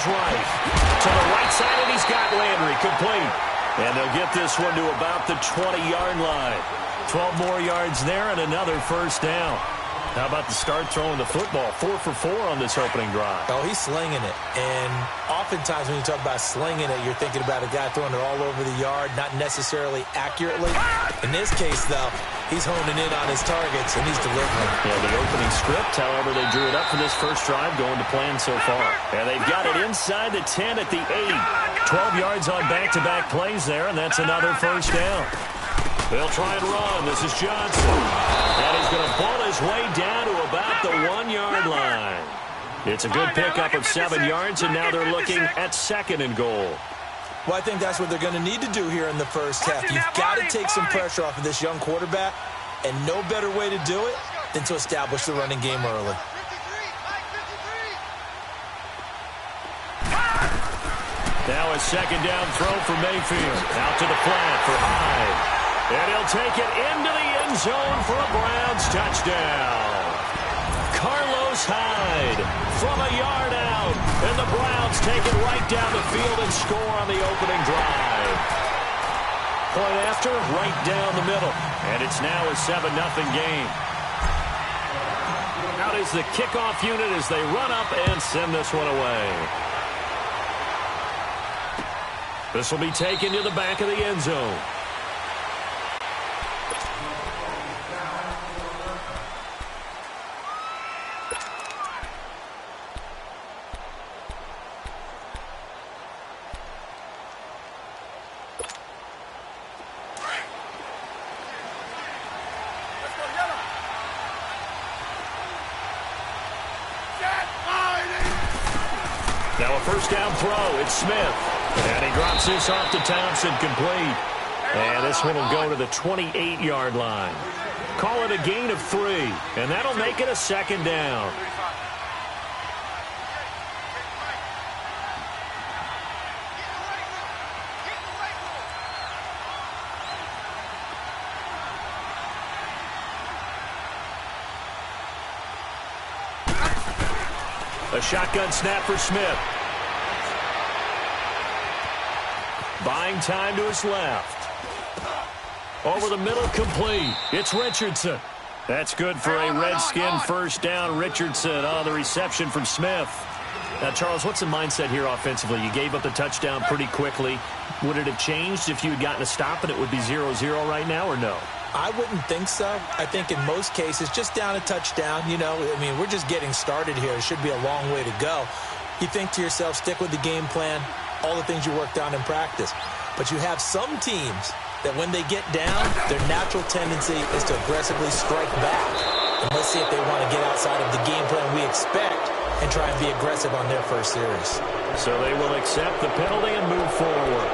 is right. To the right side, and he's got Landry complete. And they'll get this one to about the 20-yard line. 12 more yards there and another first down. How about the start throwing the football? 4 for 4 on this opening drive. Oh, he's slinging it. And oftentimes when you talk about slinging it, you're thinking about a guy throwing it all over the yard, not necessarily accurately. In this case, though, he's honing in on his targets, and he's delivering. Yeah, the opening script, however, they drew it up for this first drive, going to plan so far. And they've got it inside the 10 at the 8. 12 yards on back-to-back plays there, and that's another first down. They'll try and run. This is Johnson. And he's going to pull his way down to about the 1-yard line. It's a good pickup of 7 yards, and now they're looking at 2nd and goal. Well, I think that's what they're going to need to do here in the first half. You've got to take some pressure off of this young quarterback, and no better way to do it than to establish the running game early. Now a 2nd down throw for Mayfield. Out to the flat for Hyde. And he'll take it into the end zone for a Browns touchdown. Carlos Hyde from a yard out. And the Browns take it right down the field and score on the opening drive. Point after, right down the middle. And it's now a 7-0 game. Out is the kickoff unit as they run up and send this one away. This will be taken to the back of the end zone. Now a first down throw. It's Smith. And he drops this off to Thompson, complete. And this one will go to the 28-yard line. Call it a gain of 3. And that'll make it a 2nd down. A shotgun snap for Smith. Buying time to his left. Over the middle, complete. It's Richardson. That's good for a Redskin first down. Richardson on the reception from Smith. Now, Charles, what's the mindset here offensively? You gave up the touchdown pretty quickly. Would it have changed if you had gotten a stop and it would be 0-0 right now, or no? I wouldn't think so. I think in most cases, just down a touchdown, you know, I mean, we're just getting started here. It should be a long way to go. You think to yourself, stick with the game plan, all the things you worked on in practice. But you have some teams that when they get down, their natural tendency is to aggressively strike back. And let's see if they want to get outside of the game plan we expect and try and be aggressive on their first series. So they will accept the penalty and move forward.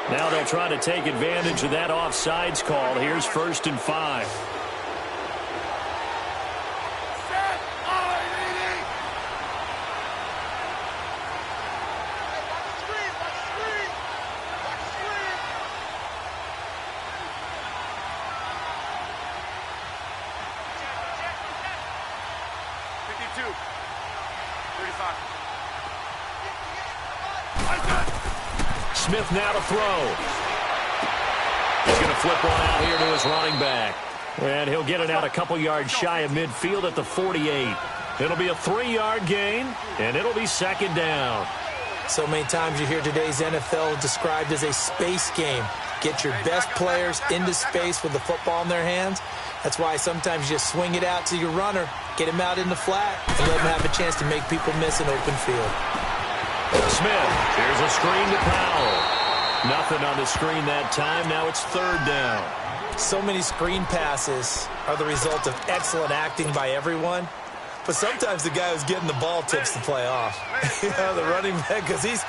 Now they'll try to take advantage of that offsides call. Here's 1st and 5. Smith now to throw. He's going to flip one out here to his running back. And he'll get it out a couple yards shy of midfield at the 48. It'll be a 3-yard gain, and it'll be 2nd down. So many times you hear today's NFL described as a space game. Get your best players into space with the football in their hands. That's why sometimes you just swing it out to your runner, get him out in the flat, and let him have a chance to make people miss an open field. Smith, here's a screen to Powell. Nothing on the screen that time. Now it's 3rd down. So many screen passes are the result of excellent acting by everyone. But sometimes the guy who's getting the ball tips the play off. You know, the running back, because he's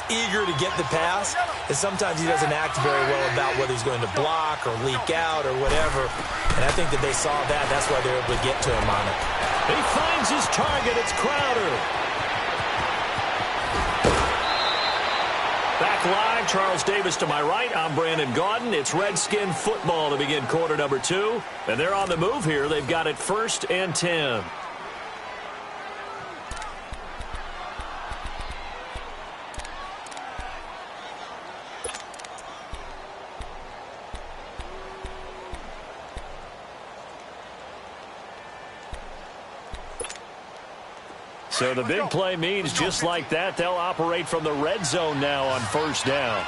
eager to get the pass, and sometimes he doesn't act very well about whether he's going to block or leak out or whatever. And I think that they saw that. That's why they were able to get to him on it. He finds his target. It's Crowder. Back back live. Charles Davis to my right. I'm Brandon Gaudin. It's Redskin football to begin quarter number 2. And they're on the move here. They've got it 1st and 10. So the big play means just like that, they'll operate from the red zone now on 1st down.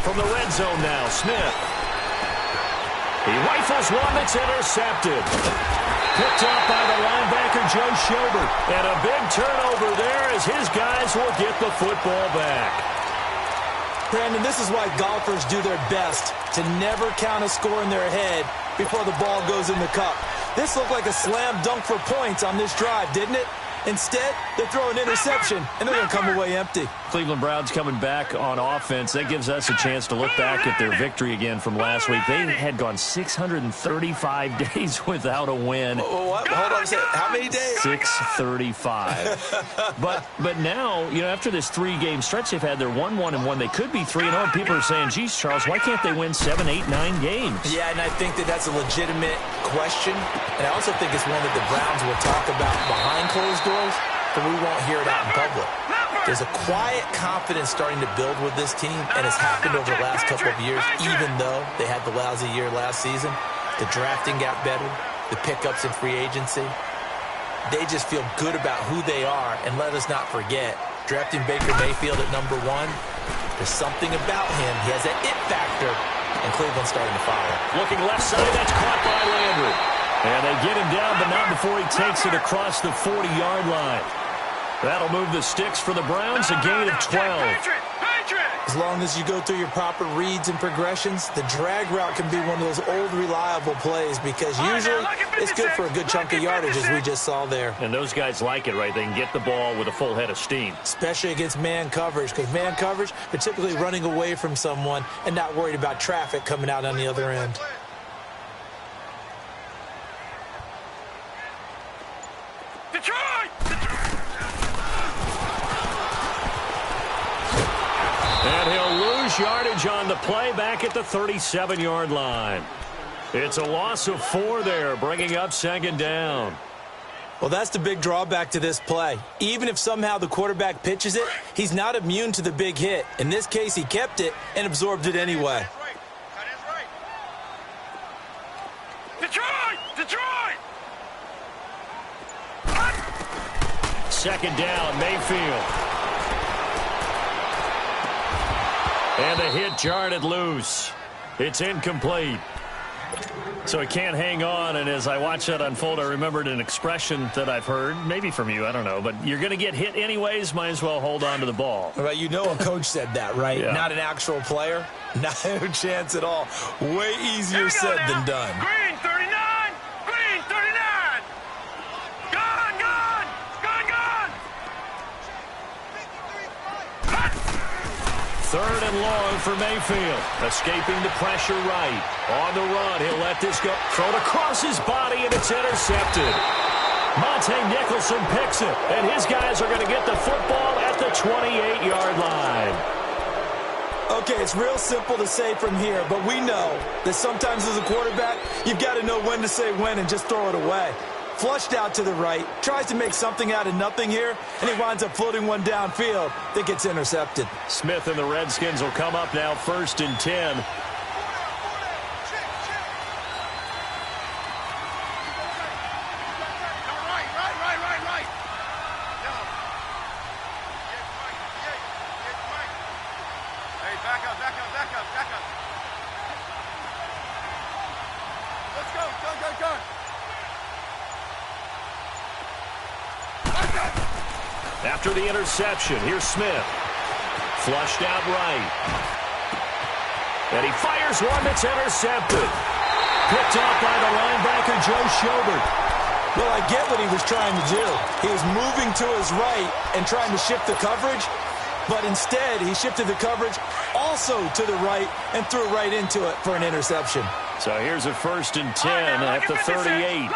From the red zone now, Smith. He rifles one that's intercepted. Picked up by the linebacker, Joe Schobert. And a big turnover there as his guys will get the football back. Brandon, this is why golfers do their best to never count a score in their head before the ball goes in the cup. This looked like a slam dunk for points on this drive, didn't it? Instead, they throw an interception, and they're going to come away empty. Cleveland Browns coming back on offense. That gives us a chance to look back at their victory again from last week. They had gone 635 days without a win. What? Hold on a second. How many days? 635. But now, you know, after this 3-game stretch they've had, they're 1-1-1. They could be 3-0. People are saying, geez, Charles, why can't they win 7, 8, 9 games? Yeah, and I think that's a legitimate question. And I also think it's one that the Browns will talk about behind closed doors, but we won't hear it out in public. There's a quiet confidence starting to build with this team, and it's happened over the last couple of years, even though they had the lousy year last season. The drafting got better, the pickups in free agency. They just feel good about who they are, and let us not forget, drafting Baker Mayfield at number 1, there's something about him. He has that it factor, and Cleveland's starting to follow. Looking left side, that's caught by Landry. And they get him down, but not before he takes it across the 40-yard line. That'll move the sticks for the Browns, a gain of 12. As long as you go through your proper reads and progressions, the drag route can be one of those old reliable plays because usually it's good for a good chunk of yardage, as we just saw there. And those guys like it, right? They can get the ball with a full head of steam. Especially against man coverage, because man coverage, they're typically running away from someone and not worried about traffic coming out on the other end. And he'll lose yardage on the play back at the 37-yard line. It's a loss of 4 there, bringing up 2nd down. Well, that's the big drawback to this play. Even if somehow the quarterback pitches it, he's not immune to the big hit. In this case, he kept it and absorbed it anyway. Detroit! 2nd down, Mayfield. And the hit jarred it loose. It's incomplete. So he can't hang on, and as I watch that unfold, I remembered an expression that I've heard, maybe from you, I don't know, but you're going to get hit anyways, might as well hold on to the ball. Well, you know a coach said that, right? Yeah. Not an actual player. No chance at all. Way easier said than done. Green 39! Green 39! Gone! 3rd and long for Mayfield. Escaping the pressure right. On the run, he'll let this go. Thrown across his body, and it's intercepted. Monte Nicholson picks it, and his guys are going to get the football at the 28-yard line. Okay, it's real simple to say from here, but we know that sometimes as a quarterback, you've got to know when to say when and just throw it away. Flushed out to the right, tries to make something out of nothing here, and he winds up floating one downfield that gets intercepted. Smith and the Redskins will come up now 1st and 10. After the interception, here's Smith. Flushed out right. And he fires one that's intercepted. Picked off by the linebacker, Joe Schobert. Well, I get what he was trying to do. He was moving to his right and trying to shift the coverage. But instead, he shifted the coverage also to the right and threw right into it for an interception. So here's a 1st and 10 at the 38.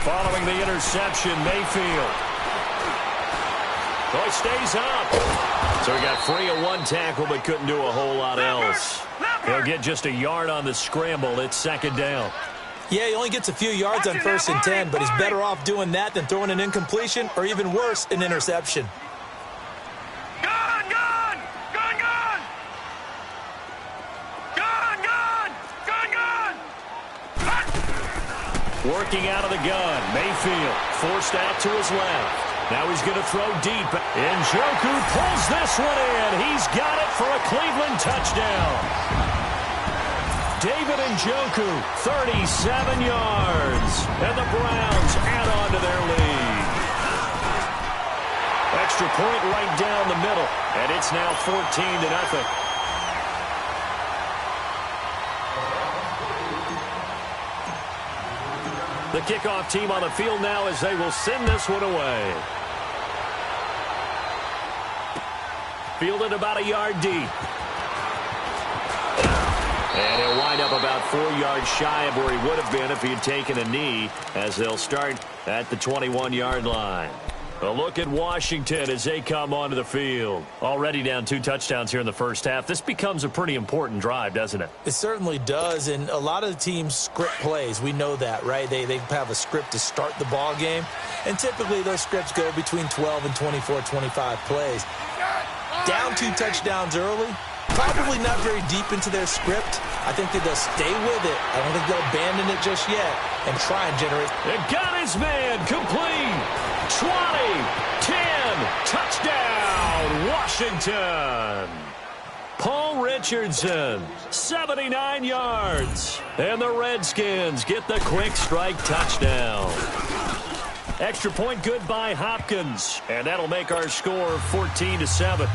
Following the interception, Mayfield. Oh, he stays up. So he got free of one tackle but couldn't do a whole lot else. He'll get just a yard on the scramble. It's 2nd down. Yeah, he only gets a few yards on 1st and 10, but he's better off doing that than throwing an incompletion or even worse, an interception. Working out of the gun. Mayfield forced out to his left. Now he's going to throw deep. Njoku pulls this one in. He's got it for a Cleveland touchdown. David Njoku, 37 yards. And the Browns add on to their lead. Extra point right down the middle. And it's now 14-0. The kickoff team on the field now as they will send this one away. Fielded about a yard deep. And he'll wind up about 4 yards shy of where he would have been if he had taken a knee, as they'll start at the 21-yard line. A look at Washington as they come onto the field. Already down 2 touchdowns here in the first half. This becomes a pretty important drive, doesn't it? It certainly does, and a lot of the teams script plays. We know that, right? They have a script to start the ball game, and typically those scripts go between 12 and 24, 25 plays. Down 2 touchdowns early, probably not very deep into their script. I think that they'll stay with it. I don't think they'll abandon it just yet and try and generate. And got his man complete. 20, 10, touchdown, Washington. Paul Richardson, 79 yards. And the Redskins get the quick strike touchdown. Extra point good by Hopkins. And that'll make our score 14-7.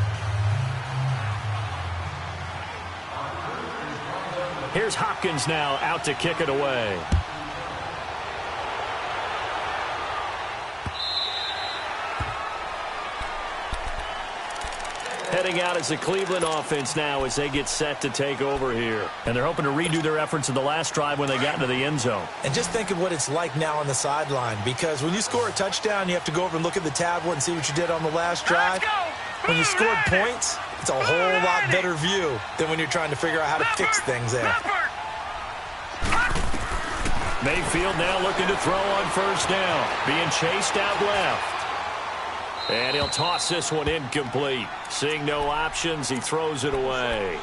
Here's Hopkins now out to kick it away. Heading out as the Cleveland offense now as they get set to take over here. And they're hoping to redo their efforts in the last drive when they got into the end zone. And just think of what it's like now on the sideline, because when you score a touchdown, you have to go over and look at the tablet and see what you did on the last drive. When you scored points, it's a whole lot better view than when you're trying to figure out how to fix things there. Mayfield now looking to throw on first down. Being chased out left. And he'll toss this one incomplete. Seeing no options, he throws it away.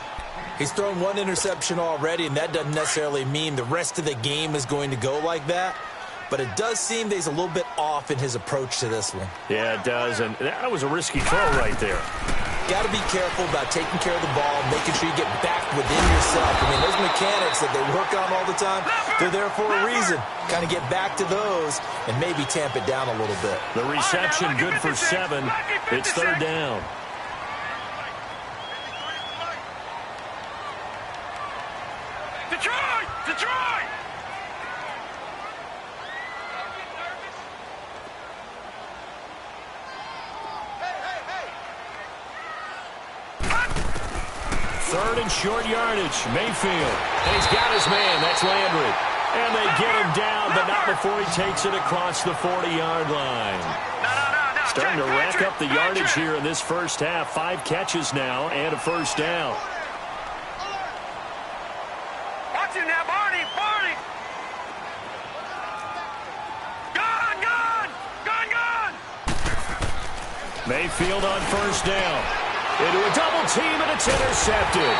He's thrown 1 interception already, and that doesn't necessarily mean the rest of the game is going to go like that. But it does seem that he's a little bit off in his approach to this one. Yeah, it does, and that was a risky throw right there. Got to be careful about taking care of the ball, making sure you get back within yourself. I mean, those mechanics that they work on all the time, they're there for a reason. Kind of get back to those and maybe tamp it down a little bit. The reception good for 7. It's 3rd down. Detroit! Detroit! Third and short yardage. Mayfield. And he's got his man. That's Landry. And they get him down, but not before he takes it across the 40-yard line. Starting to rack up the yardage here in this first half. 5 catches now and a first down. Watch him now, Barney! Barney! Gone! Gone! Gone! Gone! Mayfield on first down. Into a double team, and it's intercepted.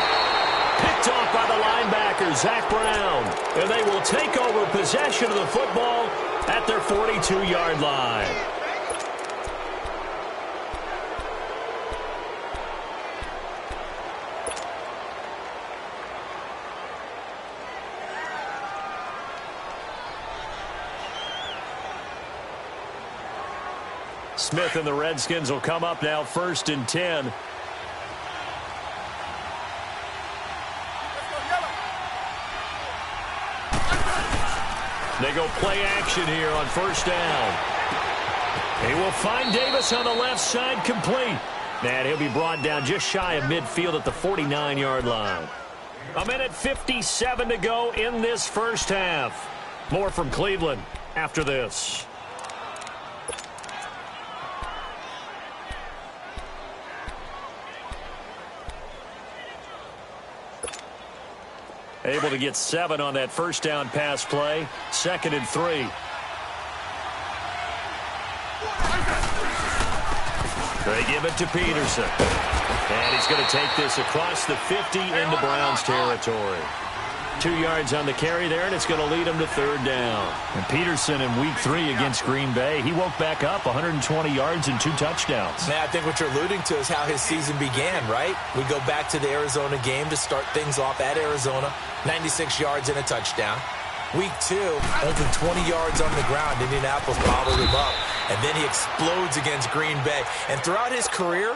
Picked off by the linebacker, Zach Brown. And they will take over possession of the football at their 42-yard line. Smith and the Redskins will come up now 1st and 10. They go play action here on first down. He will find Davis on the left side, complete. And he'll be brought down just shy of midfield at the 49-yard line. 1:57 to go in this first half. More from Cleveland after this. Able to get 7 on that first down pass play. 2nd and 3. They give it to Peterson. And he's going to take this across the 50 into Browns territory. 2 yards on the carry there, and it's going to lead him to 3rd down. And Peterson in week 3 against Green Bay, he woke back up 120 yards and 2 touchdowns. Man, I think what you're alluding to is how his season began, right? We go back to the Arizona game to start things off at Arizona. 96 yards and a touchdown. Week 2, only 20 yards on the ground. Indianapolis bottled him up. And then he explodes against Green Bay. And throughout his career,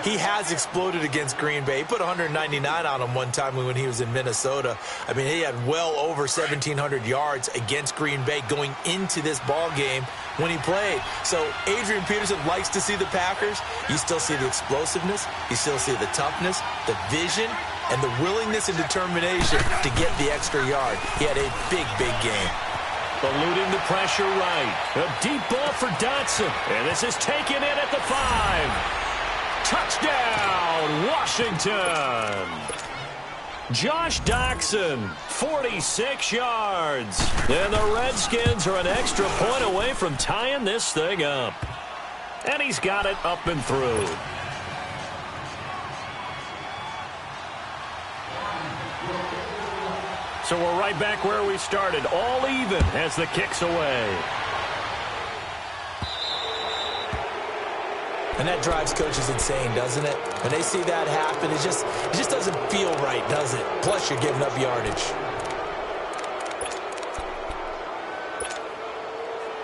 he has exploded against Green Bay. He put 199 on him one time when he was in Minnesota. I mean, he had well over 1,700 yards against Green Bay going into this ball game when he played. So Adrian Peterson likes to see the Packers. You still see the explosiveness. You still see the toughness, the vision, and the willingness and determination to get the extra yard. He had a big, big game. Eluding the pressure right. A deep ball for Dotson. And this is taken in at the 5. Touchdown, Washington. Josh Dotson, 46 yards. And the Redskins are an extra point away from tying this thing up. And he's got it up and through. So we're right back where we started, all even as the kick's away. And that drives coaches insane, doesn't it? When they see that happen, it just doesn't feel right, does it? Plus, you're giving up yardage.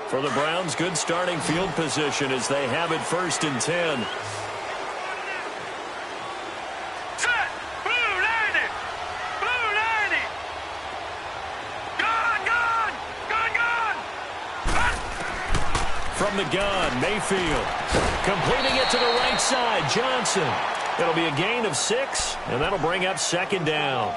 For the Browns, good starting field position as they have it 1st and 10. From the gun, Mayfield. Completing it to the right side, Johnson. It'll be a gain of 6, and that'll bring up 2nd down.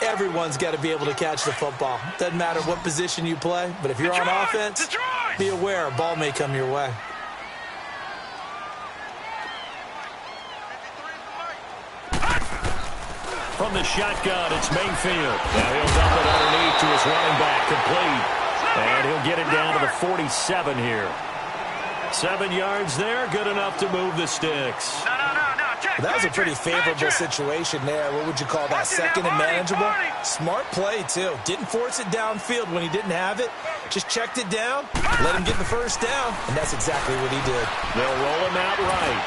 Everyone's got to be able to catch the football. Doesn't matter what position you play, but if you're on offense, be aware a ball may come your way. From the shotgun, it's Mayfield. Now he'll dump it underneath to his running back, complete. And he'll get it down to the 47 here. 7 yards there, good enough to move the sticks. That was a pretty favorable situation there. What would you call that? 2nd and manageable? Smart play, too. Didn't force it downfield when he didn't have it. Just checked it down, let him get the 1st down, and that's exactly what he did. They'll roll him out right.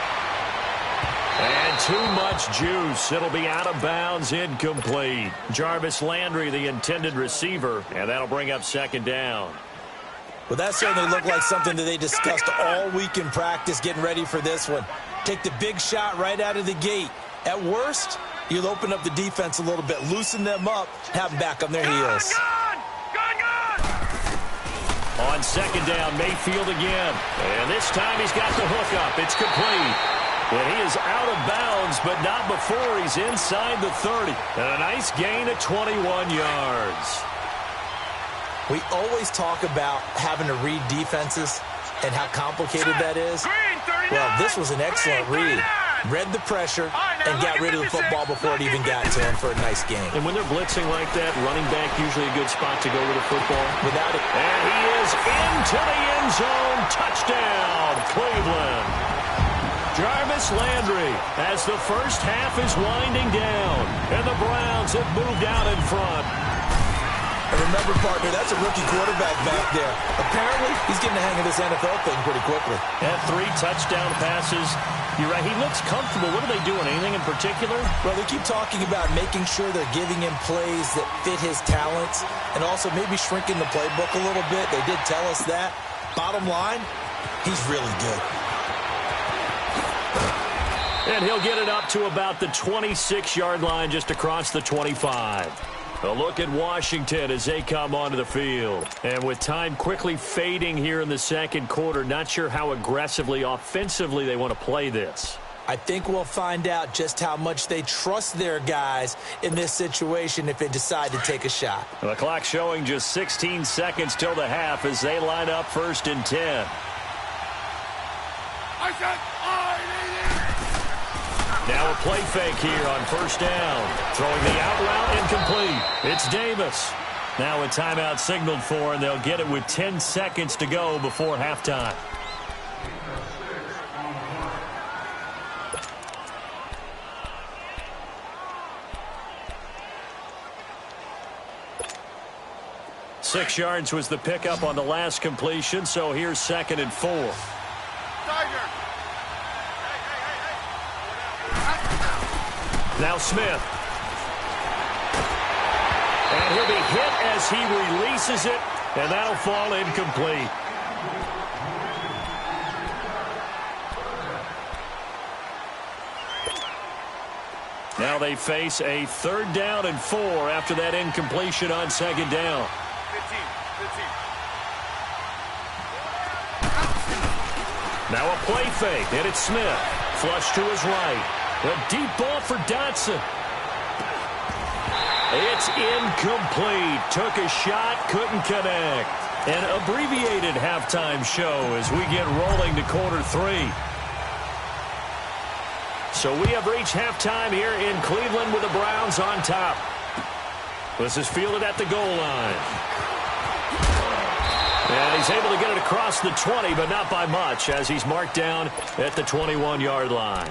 And too much juice. It'll be out of bounds, incomplete. Jarvis Landry, the intended receiver, and that'll bring up 2nd down. Well, that certainly looked like something that they discussed all week in practice getting ready for this one. Take the big shot right out of the gate. At worst, you'll open up the defense a little bit, loosen them up, have them back on their heels. On 2nd down, Mayfield again. And this time he's got the hook up. It's complete. And he is out of bounds, but not before he's inside the 30. And a nice gain of 21 yards. We always talk about having to read defenses and how complicated that is. Well, this was an excellent read. Read the pressure and got rid of the football before it even got to him for a nice game. And when they're blitzing like that, running back usually a good spot to go with the football. Without it. And he is into the end zone. Touchdown, Cleveland. Jarvis Landry as the first half is winding down. And the Browns have moved out in front. And remember, partner, that's a rookie quarterback back there. Apparently, he's getting the hang of this NFL thing pretty quickly. Had 3 touchdown passes. You're right, he looks comfortable. What are they doing? Anything in particular? Well, they keep talking about making sure they're giving him plays that fit his talents and also maybe shrinking the playbook a little bit. They did tell us that. Bottom line, he's really good. And he'll get it up to about the 26-yard line just across the 25. A look at Washington as they come onto the field. And with time quickly fading here in the second quarter, not sure how aggressively, offensively they want to play this. I think we'll find out just how much they trust their guys in this situation if they decide to take a shot. The clock showing just 16 seconds till the half as they line up 1st and 10. Now a play fake here on 1st down. Throwing the out route incomplete. It's Davis. Now a timeout signaled for, and they'll get it with 10 seconds to go before halftime. Six yards was the pickup on the last completion, so here's 2nd and 4. Now Smith. And he'll be hit as he releases it, and that'll fall incomplete. Now they face a 3rd down and 4 after that incompletion on 2nd down. Now a play fake, and it's Smith. Flush to his right. A deep ball for Dotson. It's incomplete. Took a shot, couldn't connect. An abbreviated halftime show as we get rolling to quarter 3. So we have reached halftime here in Cleveland with the Browns on top. This is fielded at the goal line. And he's able to get it across the 20, but not by much, as he's marked down at the 21-yard line.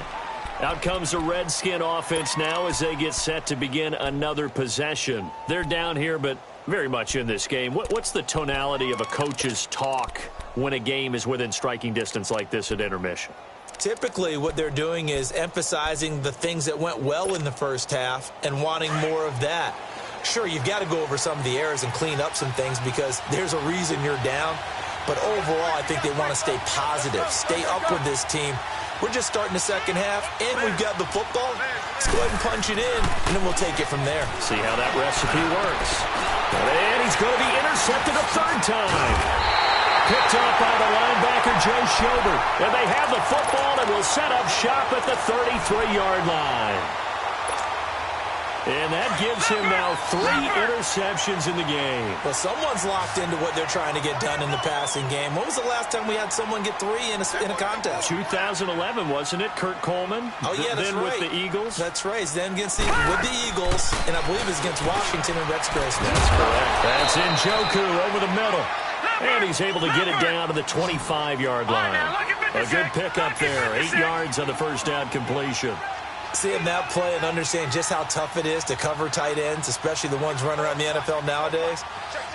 Out comes the Redskin offense now as they get set to begin another possession. They're down here, but very much in this game. What's the tonality of a coach's talk when a game is within striking distance like this at intermission? Typically, what they're doing is emphasizing the things that went well in the first half and wanting more of that. Sure, you've got to go over some of the errors and clean up some things because there's a reason you're down. But overall, I think they want to stay positive, stay up with this team. We're just starting the second half, and we've got the football. Let's go ahead and punch it in, and then we'll take it from there. See how that recipe works. And he's going to be intercepted a 3rd time. Picked up by the linebacker, Joe Schobert. And they have the football and will set up shop at the 33-yard line. And that gives him now 3 interceptions in the game. Well, someone's locked into what they're trying to get done in the passing game. When was the last time we had someone get 3 in a contest? 2011, wasn't it? Kurt Coleman? Oh, yeah, that's then right. With the Eagles? That's right. Then with the Eagles, and I believe it's against Washington and Rex Grossman. That's correct. That's Njoku over the middle. And he's able to get it down to the 25-yard line. A good pickup there. 8 yards on the 1st down completion. Seeing that play and understand just how tough it is to cover tight ends, especially the ones running around the NFL nowadays,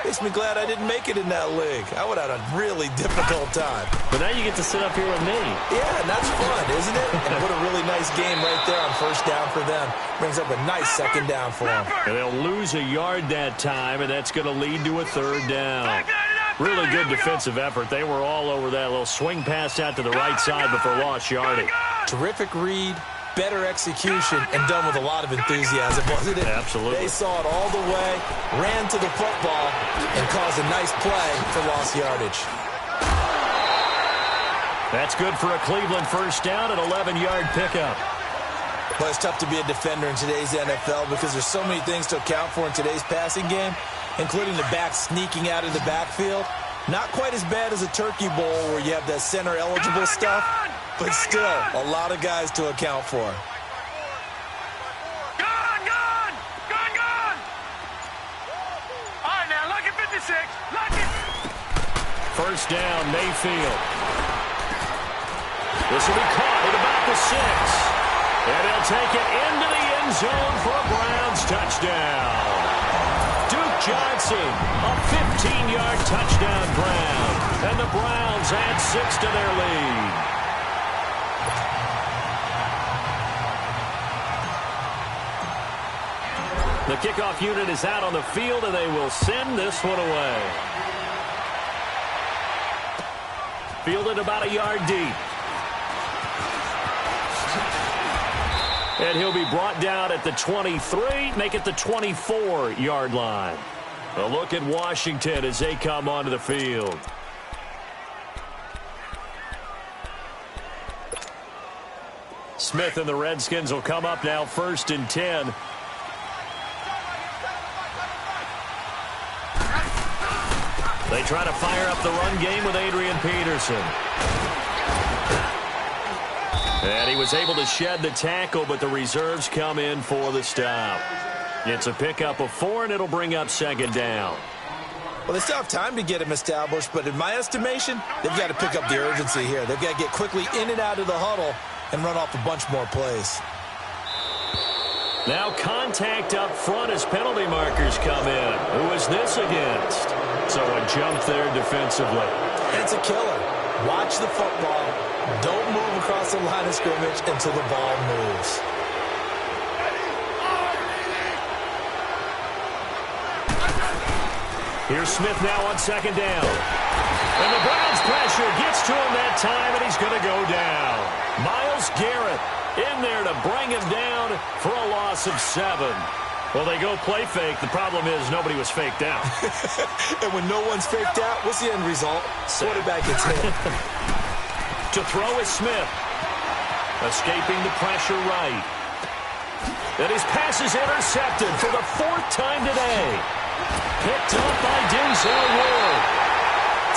makes me glad I didn't make it in that league. I would have had a really difficult time. But now you get to sit up here with me. Yeah, and that's fun, isn't it? And what a really nice game right there on 1st down for them. Brings up a nice 2nd down for them. And they'll lose a yard that time, and that's going to lead to a 3rd down. Really good defensive effort. They were all over that little swing pass out to the right side before lost yardage. Terrific read. Better execution, and done with a lot of enthusiasm, wasn't it? Absolutely. They saw it all the way, ran to the football, and caused a nice play for lost yardage. That's good for a Cleveland 1st down, an 11-yard pickup. Well, it's tough to be a defender in today's NFL because there's so many things to account for in today's passing game, including the back sneaking out of the backfield. Not quite as bad as a Turkey Bowl where you have that center-eligible stuff, but still a lot of guys to account for. Gone! All right, now, look at 56. Look it. 1st down, Mayfield. This will be caught at about the 6. And he'll take it into the end zone for a Browns touchdown. Duke Johnson, a 15-yard touchdown grab. And the Browns add 6 to their lead. The kickoff unit is out on the field, and they will send this one away. Fielded about a yard deep. And he'll be brought down at the 23, make it the 24-yard line. A look at Washington as they come onto the field. Smith and the Redskins will come up now 1st and 10. They try to fire up the run game with Adrian Peterson. And he was able to shed the tackle, but the reserves come in for the stop. It's a pickup of 4, and it'll bring up 2nd down. Well, they still have time to get him established, but in my estimation, they've got to pick up the urgency here. They've got to get quickly in and out of the huddle and run off a bunch more plays. Now contact up front as penalty markers come in. Who is this against? So a jump there defensively. And it's a killer. Watch the football. Don't move across the line of scrimmage until the ball moves. Here's Smith now on 2nd down. And the Browns pressure gets to him that time, and he's going to go down. Myles Garrett in there to bring him down for a loss of 7. Well, they go play fake. The problem is nobody was faked out. And when no one's faked out, what's the end result? Quarterback gets hit. To throw is Smith. Escaping the pressure right. And his pass is intercepted for the 4th time today. Picked up by Denzel Ward.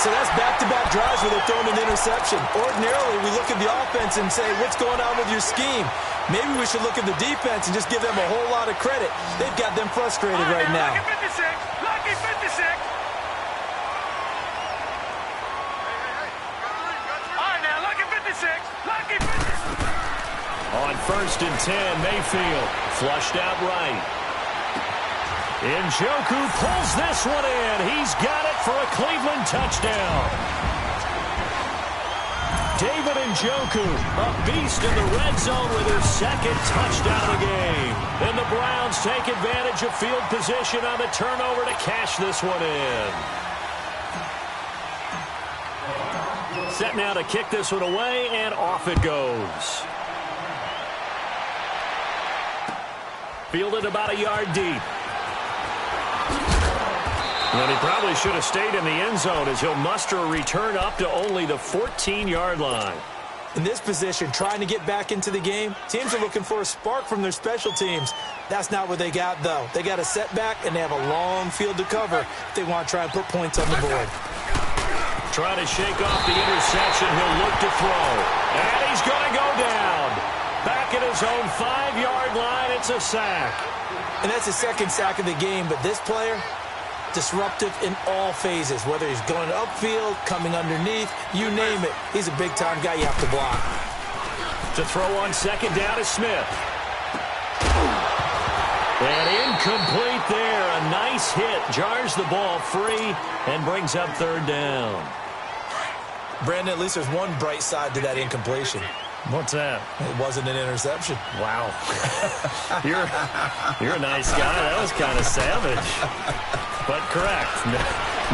So that's back-to-back drives where they're throwing an interception. Ordinarily, we look at the offense and say, what's going on with your scheme? Maybe we should look at the defense and just give them a whole lot of credit. They've got them frustrated right now. Lucky 56. Lucky 56. All right, now, lucky 56. Lucky 56. On 1st and 10, Mayfield flushed out right. Njoku pulls this one in. He's got it for a Cleveland touchdown. David Njoku, a beast in the red zone with his 2nd touchdown of the game. And the Browns take advantage of field position on the turnover to cash this one in. Set now to kick this one away, and off it goes. Fielded about a yard deep. And he probably should have stayed in the end zone as he'll muster a return up to only the 14-yard line. In this position, trying to get back into the game, teams are looking for a spark from their special teams. That's not what they got, though. They got a setback, and they have a long field to cover if they want to try and put points on the board. Trying to shake off the interception. He'll look to throw. And he's going to go down. Back at his own 5-yard line, it's a sack. And that's the 2nd sack of the game, but this player, disruptive in all phases, whether he's going upfield, coming underneath, you name it. He's a big-time guy you have to block. To throw on 2nd down is Smith. And incomplete there. A nice hit. Jars the ball free and brings up 3rd down. Brandon, at least there's one bright side to that incompletion. What's that? It wasn't an interception. Wow. You're a nice guy. That was kind of savage. But correct.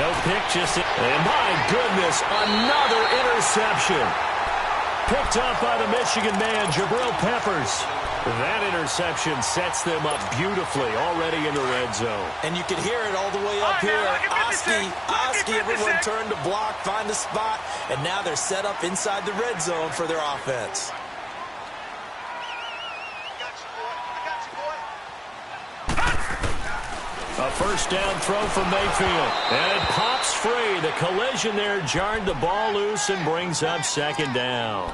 No pick, just... And my goodness, another interception. Picked up by the Michigan man, Jabril Peppers. That interception sets them up beautifully already in the red zone. And you can hear it all the way up here. Oski, everyone turned to block, find the spot, and now they're set up inside the red zone for their offense. A 1st down throw from Mayfield. And it pops free. The collision there jarred the ball loose and brings up 2nd down.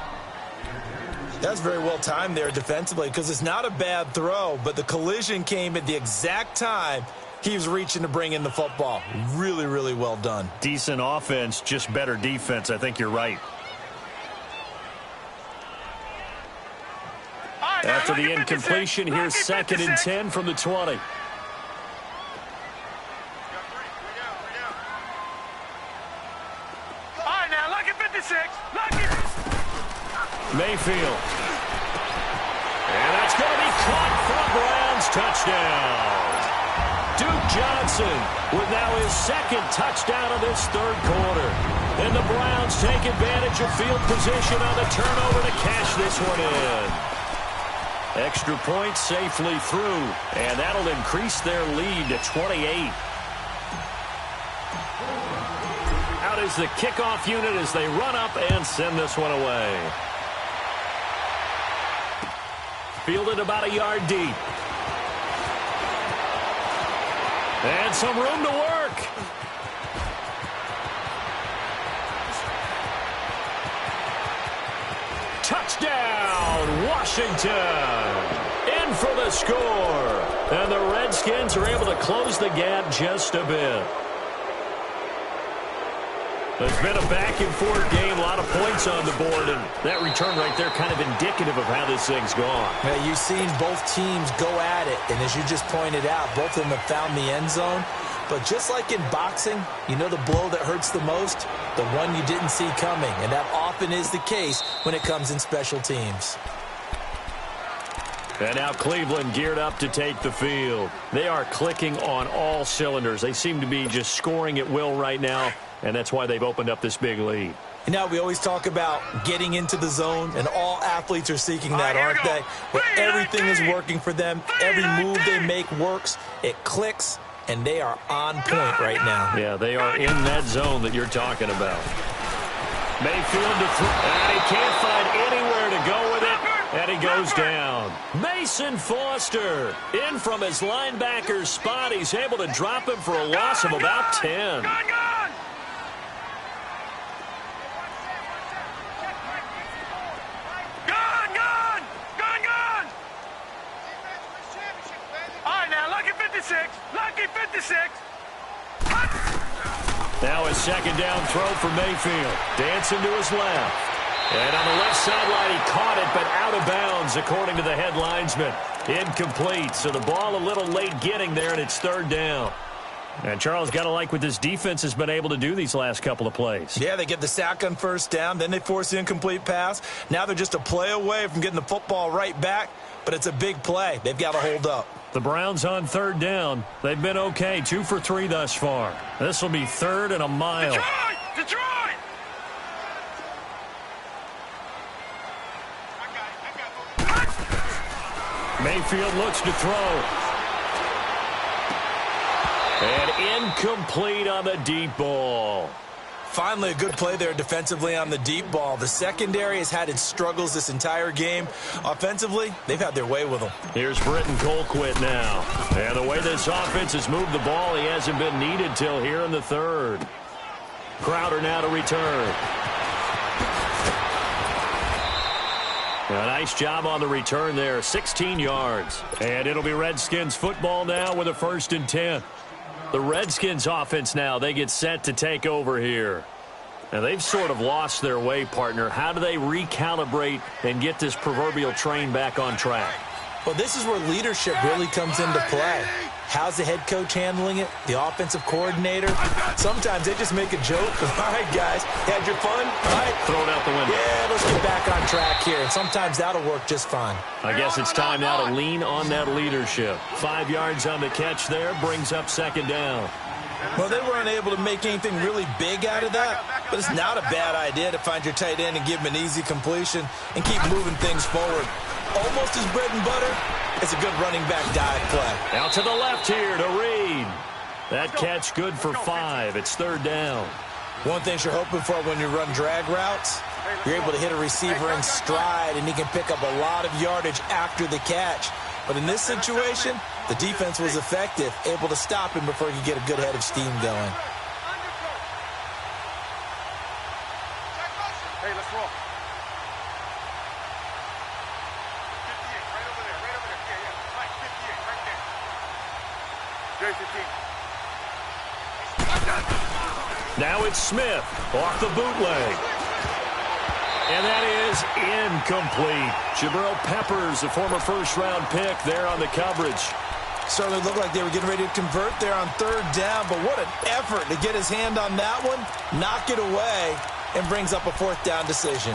That's very well timed there defensively because it's not a bad throw, but the collision came at the exact time he was reaching to bring in the football. Really, really well done. Decent offense, just better defense. I think you're right. After the incompletion, here's 2nd and 10 from the 20. Mayfield. And that's going to be caught for a Browns touchdown. Duke Johnson with now his 2nd touchdown of this 3rd quarter. And the Browns take advantage of field position on the turnover to cash this one in. Extra point safely through, and that'll increase their lead to 28. Out is the kickoff unit as they run up and send this one away. Fielded about a yard deep. And some room to work. Touchdown, Washington. In for the score. And the Redskins are able to close the gap just a bit. It's been a back-and-forth game, a lot of points on the board, and that return right there kind of indicative of how this thing's gone. Yeah, you've seen both teams go at it, and as you just pointed out, both of them have found the end zone. But just like in boxing, you know the blow that hurts the most? The one you didn't see coming, and that often is the case when it comes in special teams. And now Cleveland geared up to take the field. They are clicking on all cylinders. They seem to be just scoring at will right now, and that's why they've opened up this big lead. You know, we always talk about getting into the zone, and all athletes are seeking that, aren't they? Where everything is working for them, every move they make works, it clicks, and they are on point right now. Yeah, they are in that zone that you're talking about. Mayfield to throw, and he can't find anywhere to go with it, and he goes down. Mason Foster in from his linebacker spot. He's able to drop him for a loss of about 10. Lucky 56. Now a second down throw for Mayfield. Dancing to his left. And on the left sideline, he caught it, but out of bounds, according to the head linesman. Incomplete, so the ball a little late getting there, and it's third down. And Charles, got to like what this defense has been able to do these last couple of plays. Yeah, they get the sack on first down, then they force the incomplete pass. Now they're just a play away from getting the football right back, but it's a big play. They've got to hold up. The Browns on third down. They've been okay, 2 for 3 thus far. This will be third and a mile. Detroit! Mayfield looks to throw. And incomplete on the deep ball. Finally, a good play there defensively on the deep ball. The secondary has had its struggles this entire game. Offensively, they've had their way with them. Here's Britton Colquitt now. And the way this offense has moved the ball, he hasn't been needed till here in the third. Crowder now to return. A nice job on the return there, 16 yards. And it'll be Redskins football now with a 1st and 10. The Redskins offense now, they get set to take over here. Now, they've sort of lost their way, partner. How do they recalibrate and get this proverbial train back on track? Well, this is where leadership really comes into play. How's the head coach handling it? The offensive coordinator? Sometimes they just make a joke. All right, guys, had your fun? All right. Throw it out the window. Yeah, let's get back on track here. And sometimes that'll work just fine. I guess it's time now to lean on that leadership. 5 yards on the catch there, brings up second down. Well, they weren't able to make anything really big out of that, but it's not a bad idea to find your tight end and give him an easy completion and keep moving things forward. Almost as bread and butter. It's a good running back dive play. Out to the left here to Reed. That catch good for 5. It's third down. One thing you're hoping for when you run drag routes, you're able to hit a receiver in stride, and he can pick up a lot of yardage after the catch. But in this situation, the defense was effective, able to stop him before he could get a good head of steam going. Hey, let's roll. 58, right over there. Yeah, J15. Now it's Smith off the bootleg. And that is incomplete. Jabril Peppers, a former first-round pick there on the coverage. Certainly looked like they were getting ready to convert there on third down, but what an effort to get his hand on that one, knock it away, and brings up a fourth down decision.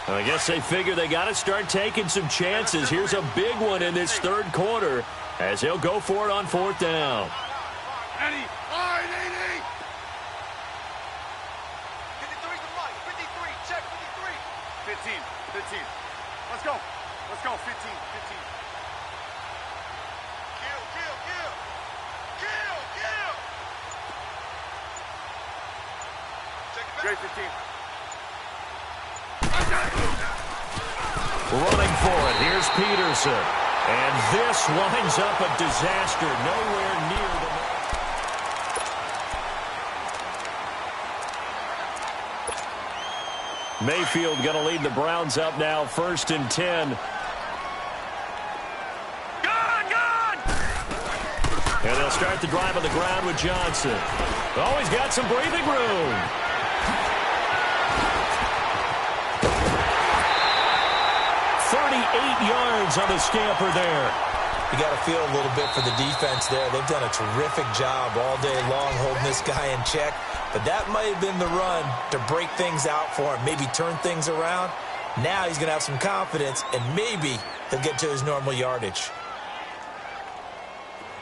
I guess they figure they got to start taking some chances. Here's a big one in this third quarter as he'll go for it on fourth down. Eddie. All right, Eddie. 53's the right. 53. Check 53. 15. Let's go. 15. Great 15. Running for it. Here's Peterson. And this winds up a disaster. Nowhere near the... Mayfield going to lead the Browns up now, 1st and 10. And they'll start the drive on the ground with Johnson. Oh, he's got some breathing room. Yards on the scamper there. You got to feel a little bit for the defense there. They've done a terrific job all day long holding this guy in check. But that might have been the run to break things out for him, maybe turn things around. Now he's going to have some confidence, and maybe he'll get to his normal yardage.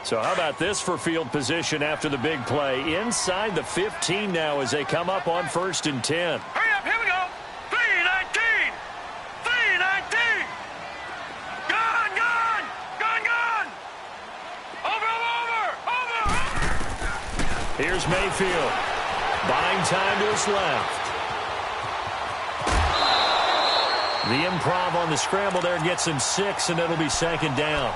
So how about this for field position after the big play? Inside the 15 now as they come up on 1st and 10. Hurry up, here we go. 3-19. 3-19. Gun. Over. Here's Mayfield. Buying time to his left. The improv on the scramble there gets him 6, and it'll be 2nd down.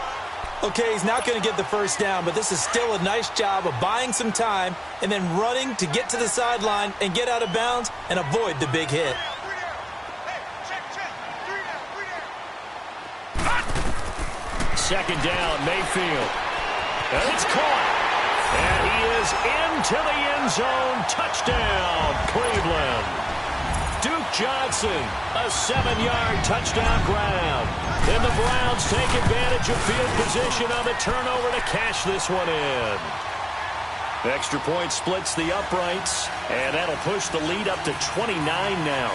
Okay, he's not going to get the first down, but this is still a nice job of buying some time and then running to get to the sideline and get out of bounds and avoid the big hit. Second down, Mayfield. And it's caught. And he is into the end zone. Touchdown, Cleveland. Duke Johnson, a 7-yard touchdown grab. And the Browns take advantage of field position on the turnover to cash this one in. Extra point splits the uprights, and that'll push the lead up to 29 now.